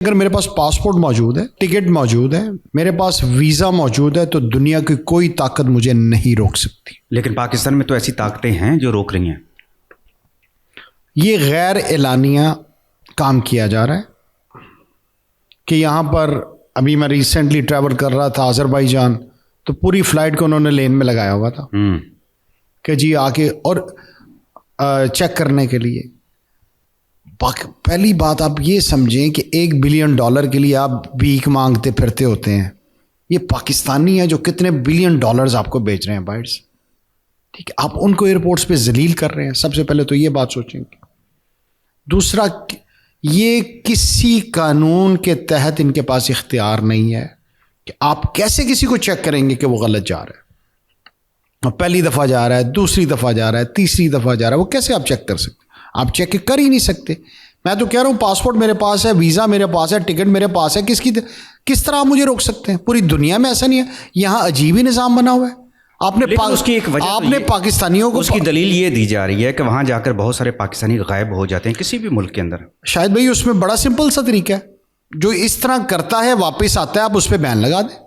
اگر میرے پاس پاسپورٹ موجود ہے، ٹکٹ موجود ہے، میرے پاس ویزا موجود ہے، تو دنیا کی کوئی طاقت مجھے نہیں روک سکتی۔ لیکن پاکستان میں تو ایسی طاقتیں ہیں جو روک رہی ہیں۔ یہ غیر اعلانیہ کام کیا جا رہا ہے کہ یہاں پر ابھی میں ریسنٹلی ٹریول کر رہا تھا آذربائیجان، تو پوری فلائٹ کو انہوں نے لین میں لگایا ہوا تھا کہ جی آ کے اور چیک کرنے کے لیے۔ پہلی بات آپ یہ سمجھیں کہ $1 بلین کے لیے آپ بھیک مانگتے پھرتے ہوتے ہیں، یہ پاکستانی ہے جو کتنے $1 بلین آپ کو بیچ رہے ہیں باہر سے، ٹھیک ہے؟ آپ ان کو ایئرپورٹس پہ ذلیل کر رہے ہیں۔ سب سے پہلے تو یہ بات سوچیں گے۔ دوسرا، یہ کسی قانون کے تحت ان کے پاس اختیار نہیں ہے کہ آپ کیسے کسی کو چیک کریں گے کہ وہ غلط جا رہا ہے، پہلی دفعہ جا رہا ہے، دوسری دفعہ جا رہا ہے، تیسری دفعہ جا رہا ہے، وہ کیسے آپ چیک کر سکتے؟ آپ چیک کر ہی نہیں سکتے۔ میں تو کہہ رہا ہوں پاسپورٹ میرے پاس ہے، ویزا میرے پاس ہے، ٹکٹ میرے پاس ہے، کس طرح آپ مجھے روک سکتے ہیں؟ پوری دنیا میں ایسا نہیں ہے، یہاں عجیب ہی نظام بنا ہوا ہے۔ آپ نے پاکستانیوں کو اس کی دلیل یہ دی جا رہی ہے کہ وہاں جا کر بہت سارے پاکستانی غائب ہو جاتے ہیں کسی بھی ملک کے اندر۔ شاید بھائی اس میں بڑا سمپل سا طریقہ ہے، جو اس طرح کرتا ہے واپس آتا ہے، آپ اس پہ بین لگا دیں۔